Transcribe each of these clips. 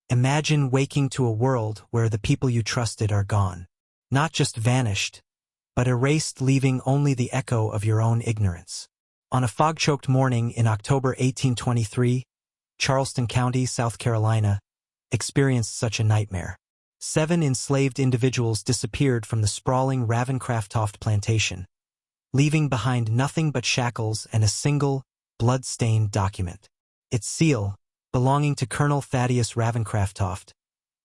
Imagine waking to a world where the people you trusted are gone. Not just vanished, but erased, leaving only the echo of your own ignorance. On a fog-choked morning in October 1823, Charleston County, South Carolina, experienced such a nightmare. 7 enslaved individuals disappeared from the sprawling Ravencraftoft plantation, leaving behind nothing but shackles and a single, blood-stained document. Its seal, belonging to Colonel Thaddius Ravencraftoft,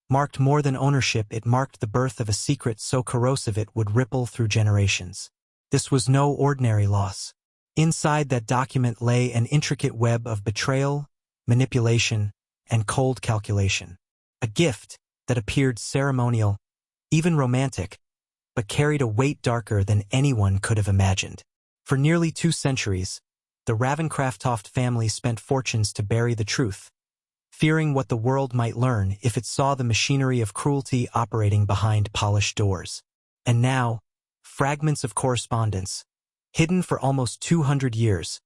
marked more than ownership. It marked the birth of a secret so corrosive it would ripple through generations. This was no ordinary loss. Inside that document lay an intricate web of betrayal, manipulation, and cold calculation. A gift that appeared ceremonial, even romantic, but carried a weight darker than anyone could have imagined. For nearly 2 centuries, the Ravencraftoft family spent fortunes to bury the truth, fearing what the world might learn if it saw the machinery of cruelty operating behind polished doors. And now, fragments of correspondence, hidden for almost 200 years,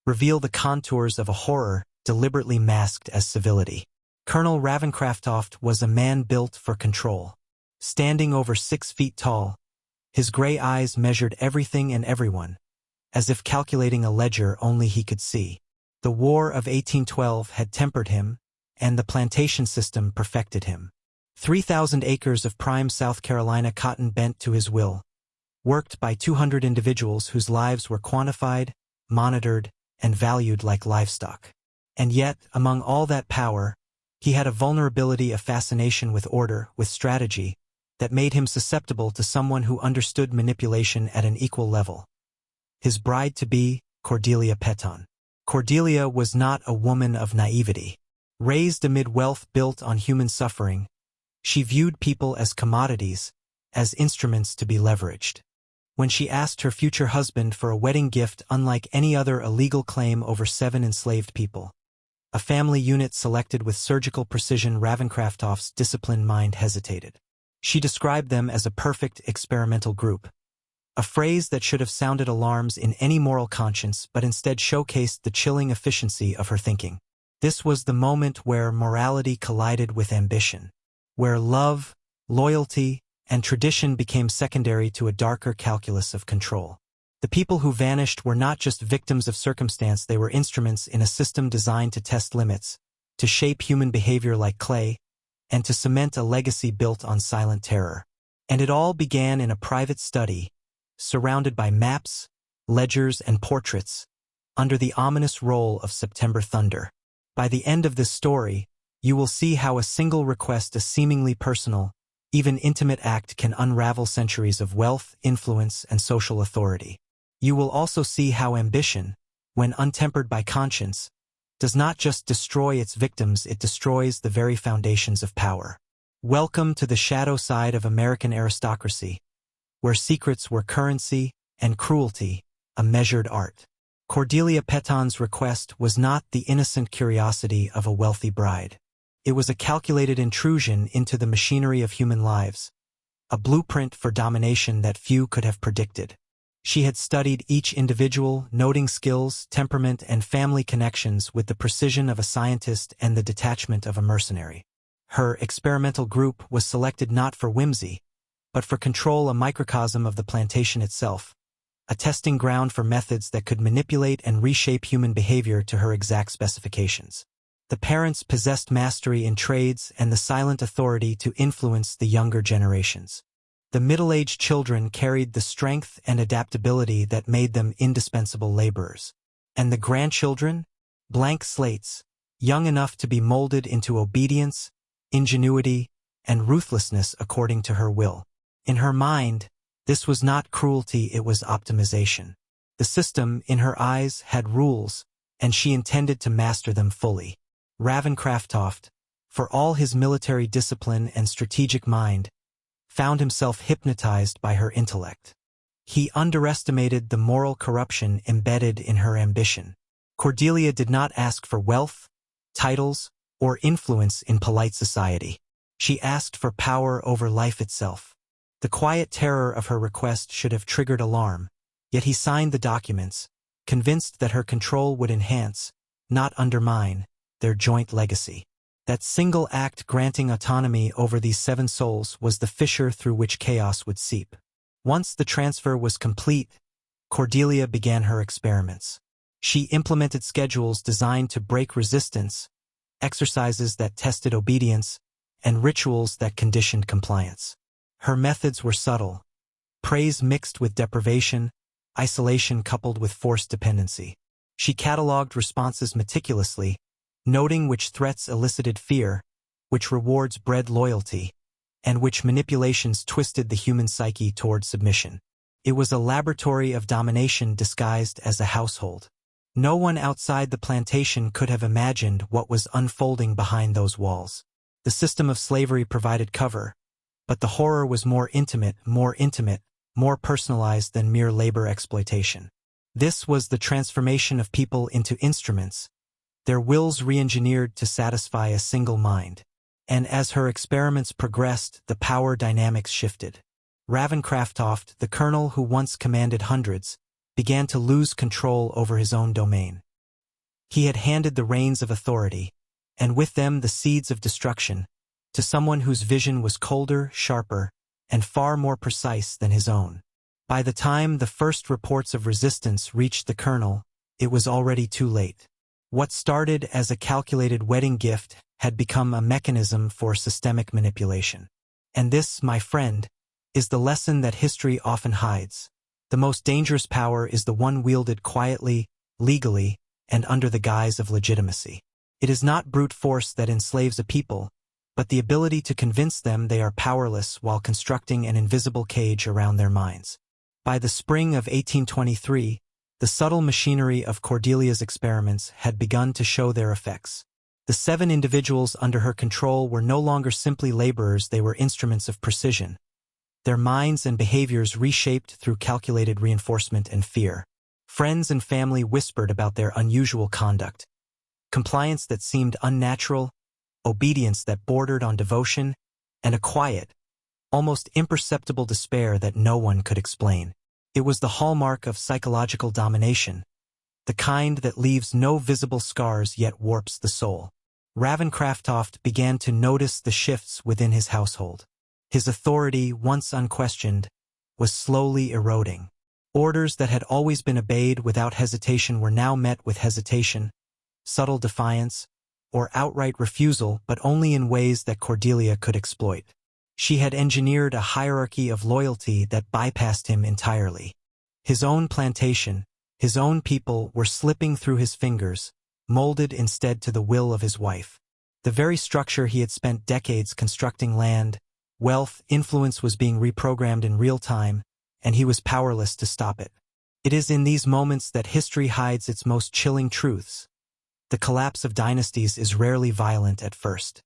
reveal the contours of a horror deliberately masked as civility. Colonel Ravencraftoft was a man built for control. Standing over 6 feet tall, his gray eyes measured everything and everyone, as if calculating a ledger only he could see. The War of 1812 had tempered him, and the plantation system perfected him. 3,000 acres of prime South Carolina cotton bent to his will, worked by 200 individuals whose lives were quantified, monitored, and valued like livestock. And yet, among all that power, he had a vulnerability, a fascination with order, with strategy, that made him susceptible to someone who understood manipulation at an equal level. His bride-to-be, Cordelia Peton. Cordelia was not a woman of naivety. Raised amid wealth built on human suffering, she viewed people as commodities, as instruments to be leveraged. When she asked her future husband for a wedding gift unlike any other illegal claim over 7 enslaved people, a family unit selected with surgical precision, Ravencraftoft's disciplined mind hesitated. She described them as a perfect experimental group, a phrase that should have sounded alarms in any moral conscience but instead showcased the chilling efficiency of her thinking. This was the moment where morality collided with ambition, where love, loyalty, and tradition became secondary to a darker calculus of control. The people who vanished were not just victims of circumstance, they were instruments in a system designed to test limits, to shape human behavior like clay, and to cement a legacy built on silent terror. And it all began in a private study, surrounded by maps, ledgers, and portraits, under the ominous roll of September thunder. By the end of this story, you will see how a single request, a seemingly personal, even intimate act can unravel centuries of wealth, influence, and social authority. You will also see how ambition, when untempered by conscience, does not just destroy its victims, it destroys the very foundations of power. Welcome to the shadow side of American aristocracy, where secrets were currency and cruelty a measured art. Cordelia Peton's request was not the innocent curiosity of a wealthy bride. It was a calculated intrusion into the machinery of human lives, a blueprint for domination that few could have predicted. She had studied each individual, noting skills, temperament, and family connections with the precision of a scientist and the detachment of a mercenary. Her experimental group was selected not for whimsy, but for control, a microcosm of the plantation itself, a testing ground for methods that could manipulate and reshape human behavior to her exact specifications. The parents possessed mastery in trades and the silent authority to influence the younger generations. The middle-aged children carried the strength and adaptability that made them indispensable laborers. And the grandchildren? Blank slates, young enough to be molded into obedience, ingenuity, and ruthlessness according to her will. In her mind, this was not cruelty, it was optimization. The system, in her eyes, had rules, and she intended to master them fully. Ravencraftoft, for all his military discipline and strategic mind, found himself hypnotized by her intellect. He underestimated the moral corruption embedded in her ambition. Cordelia did not ask for wealth, titles, or influence in polite society. She asked for power over life itself. The quiet terror of her request should have triggered alarm, yet he signed the documents, convinced that her control would enhance, not undermine, their joint legacy. That single act granting autonomy over these 7 souls was the fissure through which chaos would seep. Once the transfer was complete, Cordelia began her experiments. She implemented schedules designed to break resistance, exercises that tested obedience, and rituals that conditioned compliance. Her methods were subtle: praise mixed with deprivation, isolation coupled with forced dependency. She cataloged responses meticulously, noting which threats elicited fear, which rewards bred loyalty, and which manipulations twisted the human psyche toward submission. It was a laboratory of domination disguised as a household. No one outside the plantation could have imagined what was unfolding behind those walls. The system of slavery provided cover, but the horror was more intimate, more personalized than mere labor exploitation. This was the transformation of people into instruments, their wills re-engineered to satisfy a single mind. And as her experiments progressed, the power dynamics shifted. Ravencraftoft, the colonel who once commanded hundreds, began to lose control over his own domain. He had handed the reins of authority, and with them the seeds of destruction, to someone whose vision was colder, sharper, and far more precise than his own. By the time the first reports of resistance reached the colonel, it was already too late. What started as a calculated wedding gift had become a mechanism for systemic manipulation. And this, my friend, is the lesson that history often hides. The most dangerous power is the one wielded quietly, legally, and under the guise of legitimacy. It is not brute force that enslaves a people, but the ability to convince them they are powerless while constructing an invisible cage around their minds. By the spring of 1823, the subtle machinery of Cordelia's experiments had begun to show their effects. The 7 individuals under her control were no longer simply laborers, they were instruments of precision. Their minds and behaviors reshaped through calculated reinforcement and fear. Friends and family whispered about their unusual conduct. Compliance that seemed unnatural, obedience that bordered on devotion, and a quiet, almost imperceptible despair that no one could explain. It was the hallmark of psychological domination, the kind that leaves no visible scars yet warps the soul. Ravencraftoft began to notice the shifts within his household. His authority, once unquestioned, was slowly eroding. Orders that had always been obeyed without hesitation were now met with hesitation, subtle defiance, or outright refusal, but only in ways that Cordelia could exploit. She had engineered a hierarchy of loyalty that bypassed him entirely. His own plantation, his own people were slipping through his fingers, molded instead to the will of his wife. The very structure he had spent decades constructing: land, wealth, influence was being reprogrammed in real time, and he was powerless to stop it. It is in these moments that history hides its most chilling truths. The collapse of dynasties is rarely violent at first.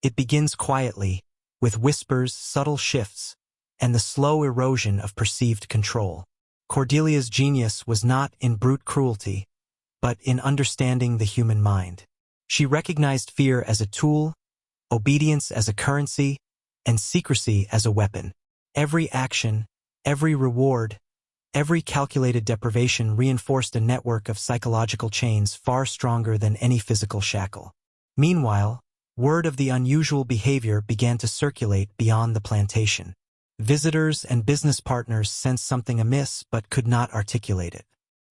It begins quietly, with whispers, subtle shifts, and the slow erosion of perceived control. Cordelia's genius was not in brute cruelty, but in understanding the human mind. She recognized fear as a tool, obedience as a currency, and secrecy as a weapon. Every action, every reward, every calculated deprivation reinforced a network of psychological chains far stronger than any physical shackle. Meanwhile, word of the unusual behavior began to circulate beyond the plantation. Visitors and business partners sensed something amiss but could not articulate it.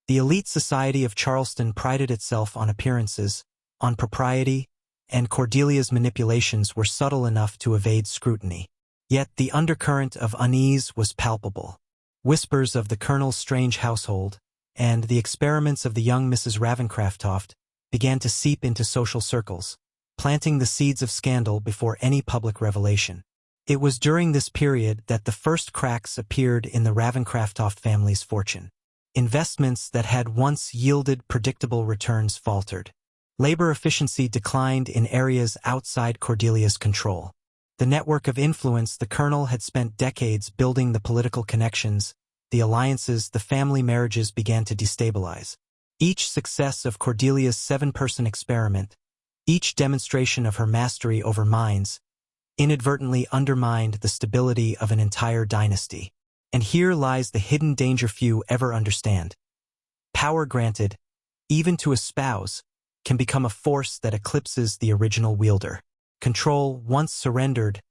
The elite society of Charleston prided itself on appearances, on propriety, and Cordelia's manipulations were subtle enough to evade scrutiny. Yet the undercurrent of unease was palpable. Whispers of the colonel's strange household, and the experiments of the young Mrs. Ravencraftoft began to seep into social circles, planting the seeds of scandal before any public revelation. It was during this period that the first cracks appeared in the Ravencraftoft family's fortune. Investments that had once yielded predictable returns faltered. Labor efficiency declined in areas outside Cordelia's control. The network of influence the colonel had spent decades building, the political connections, the alliances, the family marriages began to destabilize. Each success of Cordelia's 7-person experiment, each demonstration of her mastery over minds, inadvertently undermined the stability of an entire dynasty. And here lies the hidden danger few ever understand. Power granted, even to a spouse, can become a force that eclipses the original wielder. Control, once surrendered,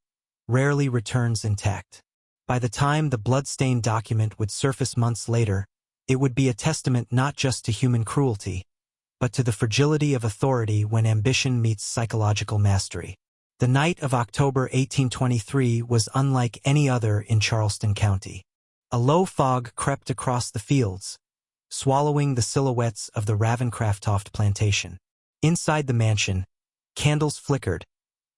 rarely returns intact. By the time the blood-stained document would surface months later, it would be a testament not just to human cruelty, but to the fragility of authority when ambition meets psychological mastery. The night of October 1823 was unlike any other in Charleston County. A low fog crept across the fields, swallowing the silhouettes of the Ravencraftoft plantation. Inside the mansion, candles flickered,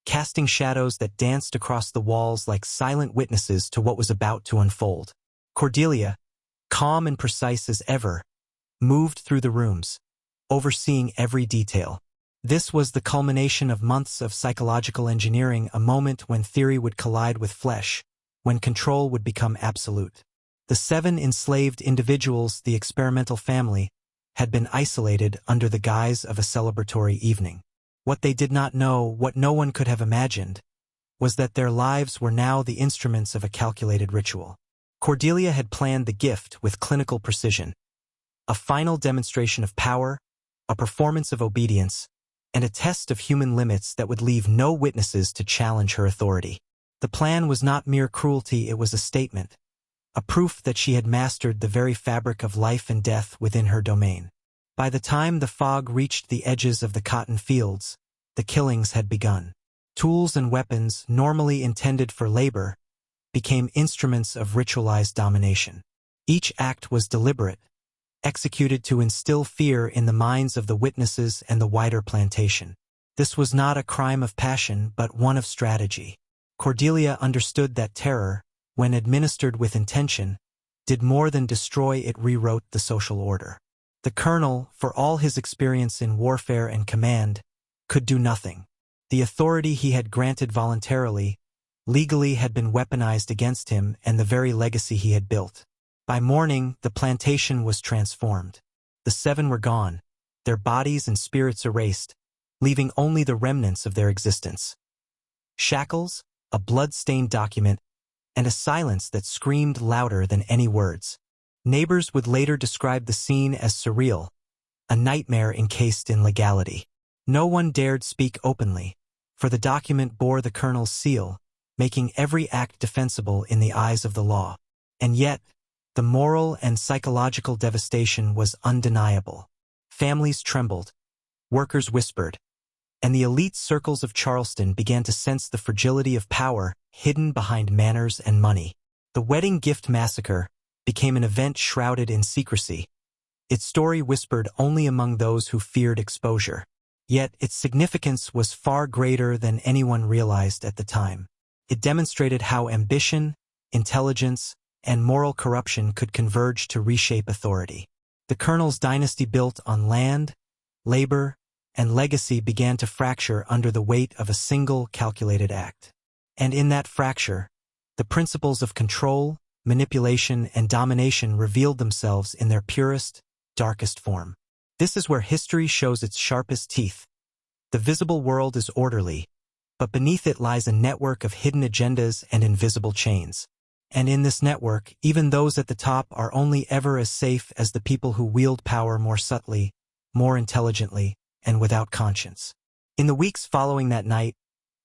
casting shadows that danced across the walls like silent witnesses to what was about to unfold. Cordelia, calm and precise as ever, moved through the rooms, overseeing every detail. This was the culmination of months of psychological engineering, a moment when theory would collide with flesh, when control would become absolute. The 7 enslaved individuals, the experimental family, had been isolated under the guise of a celebratory evening. What they did not know, what no one could have imagined, was that their lives were now the instruments of a calculated ritual. Cordelia had planned the gift with clinical precision, a final demonstration of power, a performance of obedience, and a test of human limits that would leave no witnesses to challenge her authority. The plan was not mere cruelty, it was a statement, a proof that she had mastered the very fabric of life and death within her domain. By the time the fog reached the edges of the cotton fields, the killings had begun. Tools and weapons, normally intended for labor, became instruments of ritualized domination. Each act was deliberate, executed to instill fear in the minds of the witnesses and the wider plantation. This was not a crime of passion, but one of strategy. Cordelia understood that terror, when administered with intention, did more than destroy, it rewrote the social order. The colonel, for all his experience in warfare and command, could do nothing. The authority he had granted voluntarily, legally, had been weaponized against him and the very legacy he had built. By morning, the plantation was transformed. The 7 were gone, their bodies and spirits erased, leaving only the remnants of their existence. Shackles, a blood-stained document, and a silence that screamed louder than any words. Neighbors would later describe the scene as surreal, a nightmare encased in legality. No one dared speak openly, for the document bore the colonel's seal, making every act defensible in the eyes of the law. And yet, the moral and psychological devastation was undeniable. Families trembled, workers whispered, and the elite circles of Charleston began to sense the fragility of power hidden behind manners and money. The wedding gift massacre became an event shrouded in secrecy, its story whispered only among those who feared exposure. Yet its significance was far greater than anyone realized at the time. It demonstrated how ambition, intelligence, and moral corruption could converge to reshape authority. The colonel's dynasty, built on land, labor, and legacy, began to fracture under the weight of a single calculated act. And in that fracture, the principles of control, manipulation, and domination revealed themselves in their purest, darkest form. This is where history shows its sharpest teeth. The visible world is orderly, but beneath it lies a network of hidden agendas and invisible chains. And in this network, even those at the top are only ever as safe as the people who wield power more subtly, more intelligently, and without conscience. In the weeks following that night,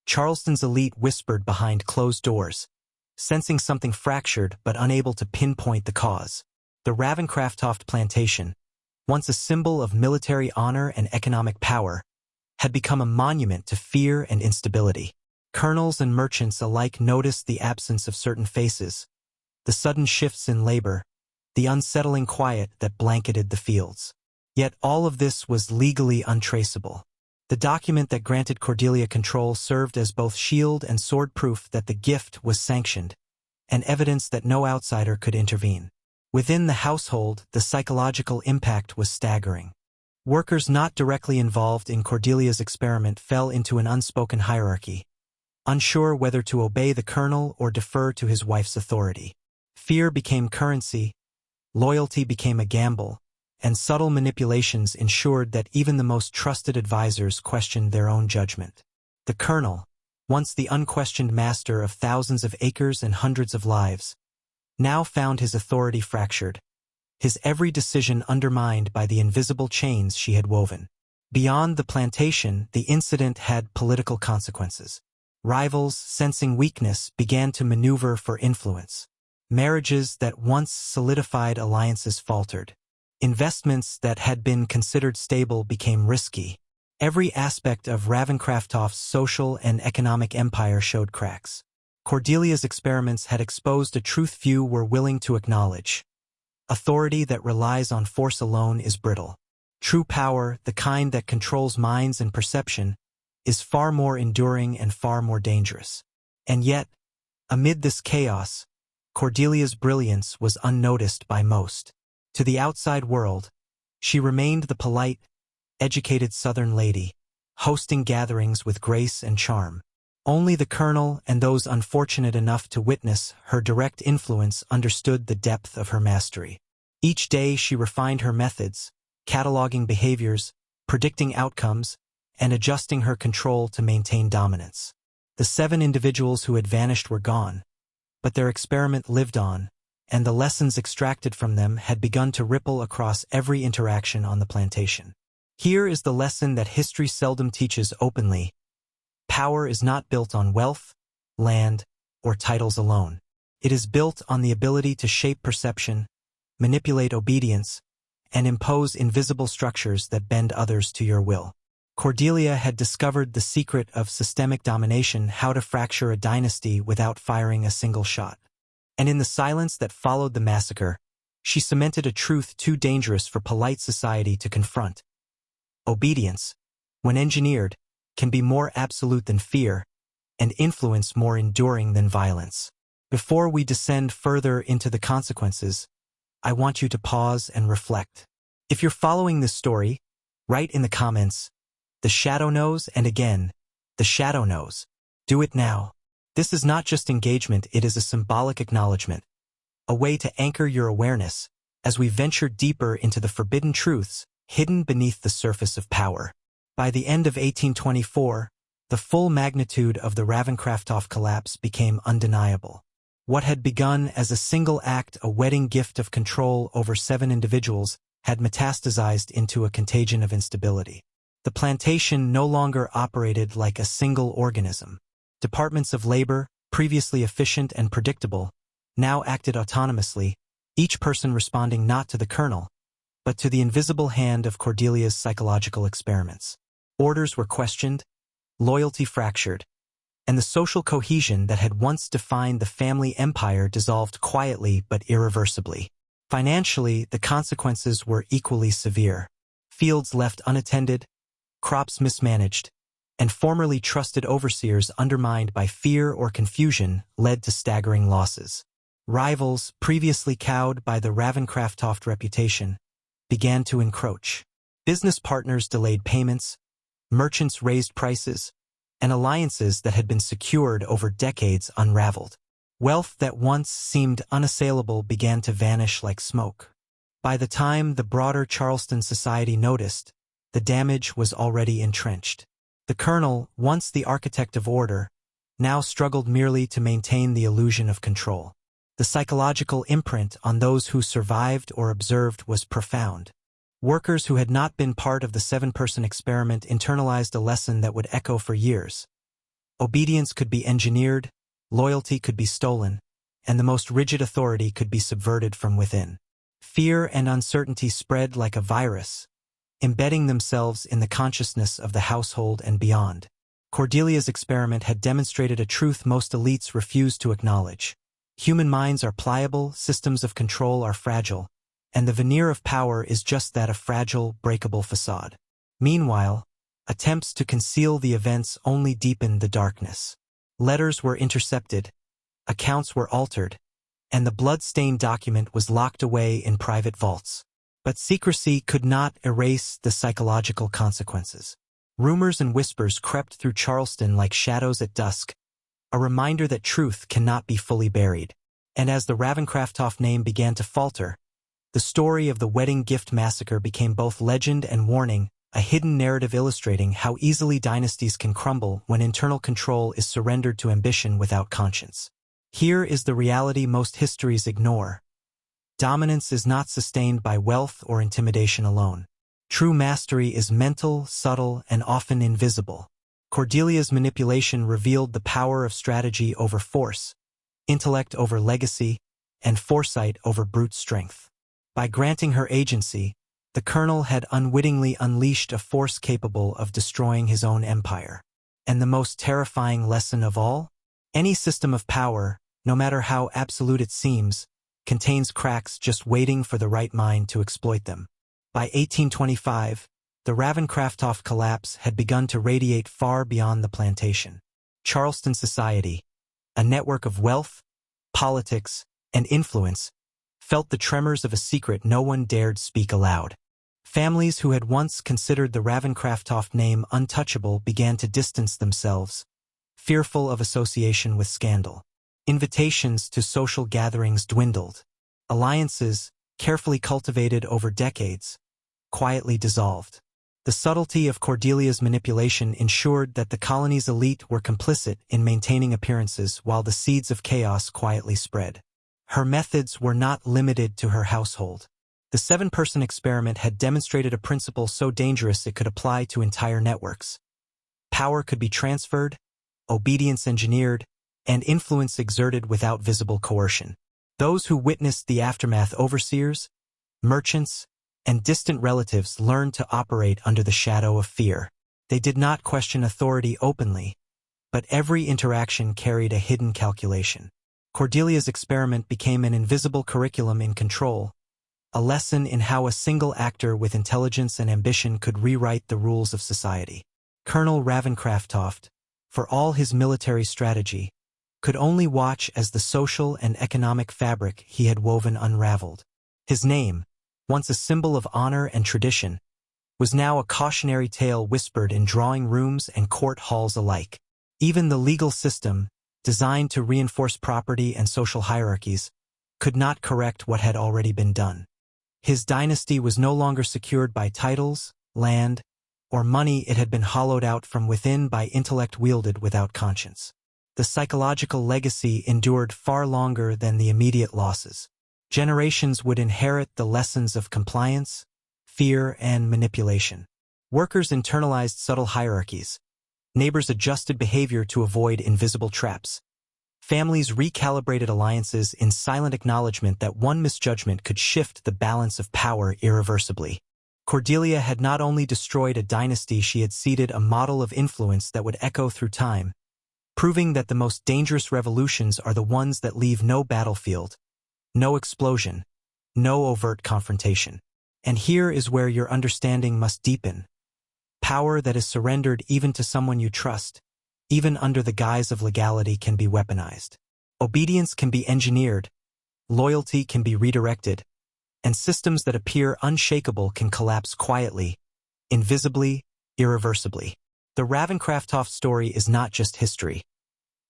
Charleston's elite whispered behind closed doors, sensing something fractured but unable to pinpoint the cause. The Ravencraftoft plantation, once a symbol of military honor and economic power, had become a monument to fear and instability. Colonels and merchants alike noticed the absence of certain faces, the sudden shifts in labor, the unsettling quiet that blanketed the fields. Yet all of this was legally untraceable. The document that granted Cordelia control served as both shield and sword, proof that the gift was sanctioned, and evidence that no outsider could intervene. Within the household, the psychological impact was staggering. Workers not directly involved in Cordelia's experiment fell into an unspoken hierarchy, unsure whether to obey the colonel or defer to his wife's authority. Fear became currency, loyalty became a gamble, and subtle manipulations ensured that even the most trusted advisors questioned their own judgment. The colonel, once the unquestioned master of thousands of acres and hundreds of lives, now found his authority fractured, his every decision undermined by the invisible chains she had woven. Beyond the plantation, the incident had political consequences. Rivals, sensing weakness, began to maneuver for influence. Marriages that once solidified alliances faltered. Investments that had been considered stable became risky. Every aspect of Ravencraftoft's social and economic empire showed cracks. Cordelia's experiments had exposed a truth few were willing to acknowledge. Authority that relies on force alone is brittle. True power, the kind that controls minds and perception, is far more enduring and far more dangerous. And yet, amid this chaos, Cordelia's brilliance was unnoticed by most. To the outside world, she remained the polite, educated Southern lady, hosting gatherings with grace and charm. Only the colonel and those unfortunate enough to witness her direct influence understood the depth of her mastery. Each day she refined her methods, cataloging behaviors, predicting outcomes, and adjusting her control to maintain dominance. The 7 individuals who had vanished were gone, but their experiment lived on, and the lessons extracted from them had begun to ripple across every interaction on the plantation. Here is the lesson that history seldom teaches openly. Power is not built on wealth, land, or titles alone. It is built on the ability to shape perception, manipulate obedience, and impose invisible structures that bend others to your will. Cordelia had discovered the secret of systemic domination, how to fracture a dynasty without firing a single shot. And in the silence that followed the massacre, she cemented a truth too dangerous for polite society to confront. Obedience, when engineered, can be more absolute than fear, and influence more enduring than violence. Before we descend further into the consequences, I want you to pause and reflect. If you're following this story, write in the comments, "The shadow knows," and again, "The shadow knows." Do it now. This is not just engagement, it is a symbolic acknowledgement, a way to anchor your awareness as we venture deeper into the forbidden truths hidden beneath the surface of power. By the end of 1824, the full magnitude of the Ravencraftoft collapse became undeniable. What had begun as a single act, a wedding gift of control over 7 individuals, had metastasized into a contagion of instability. The plantation no longer operated like a single organism. Departments of labor, previously efficient and predictable, now acted autonomously, each person responding not to the colonel, but to the invisible hand of Cordelia's psychological experiments. Orders were questioned, loyalty fractured, and the social cohesion that had once defined the family empire dissolved quietly but irreversibly. Financially, the consequences were equally severe. Fields left unattended, crops mismanaged, and formerly trusted overseers undermined by fear or confusion led to staggering losses. Rivals, previously cowed by the Ravencraftoft reputation, began to encroach. Business partners delayed payments, merchants raised prices, and alliances that had been secured over decades unraveled. Wealth that once seemed unassailable began to vanish like smoke. By the time the broader Charleston society noticed, the damage was already entrenched. The colonel, once the architect of order, now struggled merely to maintain the illusion of control. The psychological imprint on those who survived or observed was profound. Workers who had not been part of the 7-person experiment internalized a lesson that would echo for years. Obedience could be engineered, loyalty could be stolen, and the most rigid authority could be subverted from within. Fear and uncertainty spread like a virus, embedding themselves in the consciousness of the household and beyond. Cordelia's experiment had demonstrated a truth most elites refused to acknowledge. Human minds are pliable, systems of control are fragile, and the veneer of power is just that, a fragile, breakable facade. Meanwhile, attempts to conceal the events only deepened the darkness. Letters were intercepted, accounts were altered, and the blood-stained document was locked away in private vaults. But secrecy could not erase the psychological consequences. Rumors and whispers crept through Charleston like shadows at dusk, a reminder that truth cannot be fully buried. And as the Ravencraftoft name began to falter, the story of the wedding gift massacre became both legend and warning, a hidden narrative illustrating how easily dynasties can crumble when internal control is surrendered to ambition without conscience. Here is the reality most histories ignore. Dominance is not sustained by wealth or intimidation alone. True mastery is mental, subtle, and often invisible. Cordelia's manipulation revealed the power of strategy over force, intellect over legacy, and foresight over brute strength. By granting her agency, the colonel had unwittingly unleashed a force capable of destroying his own empire. And the most terrifying lesson of all? Any system of power, no matter how absolute it seems, contains cracks just waiting for the right mind to exploit them. By 1825, the Ravencraftoft collapse had begun to radiate far beyond the plantation. Charleston society, a network of wealth, politics, and influence, felt the tremors of a secret no one dared speak aloud. Families who had once considered the Ravencraftoft name untouchable began to distance themselves, fearful of association with scandal. Invitations to social gatherings dwindled. Alliances, carefully cultivated over decades, quietly dissolved. The subtlety of Cordelia's manipulation ensured that the colony's elite were complicit in maintaining appearances while the seeds of chaos quietly spread. Her methods were not limited to her household. The 7-person experiment had demonstrated a principle so dangerous it could apply to entire networks. Power could be transferred, obedience engineered, and influence exerted without visible coercion. Those who witnessed the aftermath, overseers, merchants, and distant relatives, learned to operate under the shadow of fear. They did not question authority openly, but every interaction carried a hidden calculation. Cordelia's experiment became an invisible curriculum in control, a lesson in how a single actor with intelligence and ambition could rewrite the rules of society. Colonel Ravencraftoft, for all his military strategy, could only watch as the social and economic fabric he had woven unraveled. His name, once a symbol of honor and tradition, was now a cautionary tale whispered in drawing rooms and court halls alike. Even the legal system, designed to reinforce property and social hierarchies, could not correct what had already been done. His dynasty was no longer secured by titles, land, or money. It had been hollowed out from within by intellect wielded without conscience. The psychological legacy endured far longer than the immediate losses. Generations would inherit the lessons of compliance, fear, and manipulation. Workers internalized subtle hierarchies. Neighbors adjusted behavior to avoid invisible traps. Families recalibrated alliances in silent acknowledgement that one misjudgment could shift the balance of power irreversibly. Cordelia had not only destroyed a dynasty, she had seeded a model of influence that would echo through time, proving that the most dangerous revolutions are the ones that leave no battlefield, no explosion, no overt confrontation. And here is where your understanding must deepen. Power that is surrendered even to someone you trust, even under the guise of legality, can be weaponized. Obedience can be engineered, loyalty can be redirected, and systems that appear unshakable can collapse quietly, invisibly, irreversibly. The Ravencraftoft story is not just history.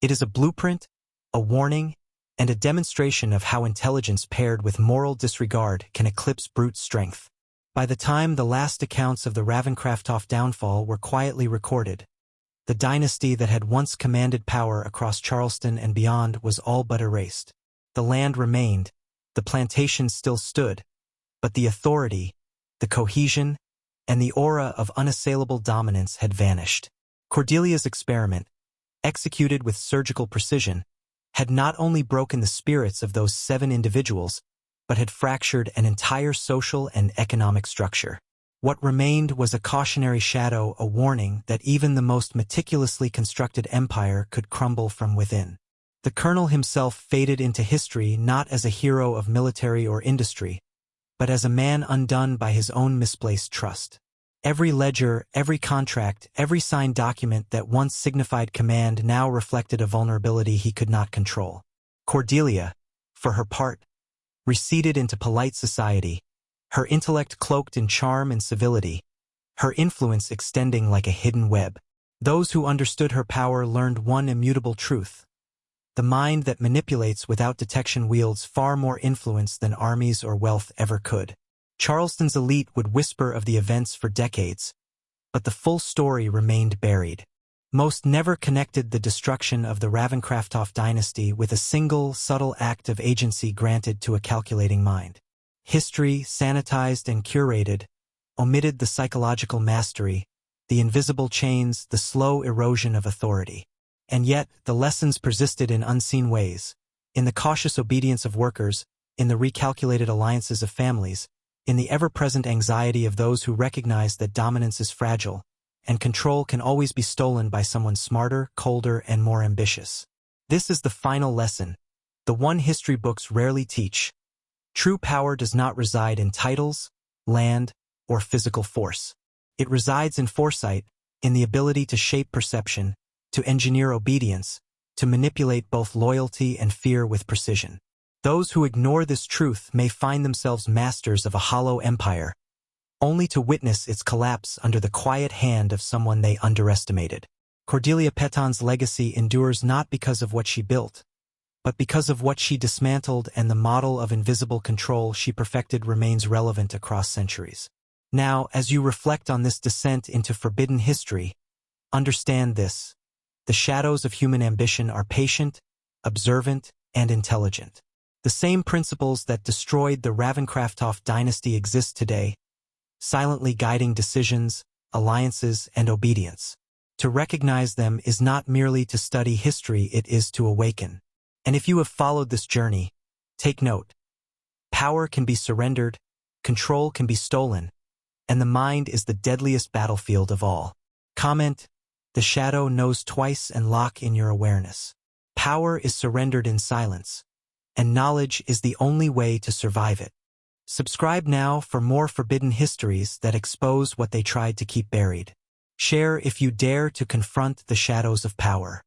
It is a blueprint, a warning, and a demonstration of how intelligence paired with moral disregard can eclipse brute strength. By the time the last accounts of the Ravencraftoft downfall were quietly recorded, the dynasty that had once commanded power across Charleston and beyond was all but erased. The land remained, the plantation still stood, but the authority, the cohesion, and the aura of unassailable dominance had vanished. Cordelia's experiment, executed with surgical precision, had not only broken the spirits of those 7 individuals, but had fractured an entire social and economic structure. What remained was a cautionary shadow, a warning that even the most meticulously constructed empire could crumble from within. The colonel himself faded into history not as a hero of military or industry, but as a man undone by his own misplaced trust. Every ledger, every contract, every signed document that once signified command now reflected a vulnerability he could not control. Cordelia, for her part, receded into polite society, her intellect cloaked in charm and civility, her influence extending like a hidden web. Those who understood her power learned one immutable truth. The mind that manipulates without detection wields far more influence than armies or wealth ever could. Charleston's elite would whisper of the events for decades, but the full story remained buried. Most never connected the destruction of the Ravencraftoft dynasty with a single, subtle act of agency granted to a calculating mind. History, sanitized and curated, omitted the psychological mastery, the invisible chains, the slow erosion of authority. And yet, the lessons persisted in unseen ways, in the cautious obedience of workers, in the recalculated alliances of families, in the ever-present anxiety of those who recognize that dominance is fragile, and control can always be stolen by someone smarter, colder, and more ambitious. This is the final lesson, the one history books rarely teach. True power does not reside in titles, land, or physical force. It resides in foresight, in the ability to shape perception, to engineer obedience, to manipulate both loyalty and fear with precision. Those who ignore this truth may find themselves masters of a hollow empire, only to witness its collapse under the quiet hand of someone they underestimated. Cordelia Peton's legacy endures not because of what she built, but because of what she dismantled, and the model of invisible control she perfected remains relevant across centuries. Now, as you reflect on this descent into forbidden history, understand this: the shadows of human ambition are patient, observant, and intelligent. The same principles that destroyed the Ravencraftoft dynasty exist today, silently guiding decisions, alliances, and obedience. To recognize them is not merely to study history, it is to awaken. And if you have followed this journey, take note. Power can be surrendered, control can be stolen, and the mind is the deadliest battlefield of all. Comment: the shadow knows twice, and lock in your awareness. Power is surrendered in silence, and knowledge is the only way to survive it. Subscribe now for more forbidden histories that expose what they tried to keep buried. Share if you dare to confront the shadows of power.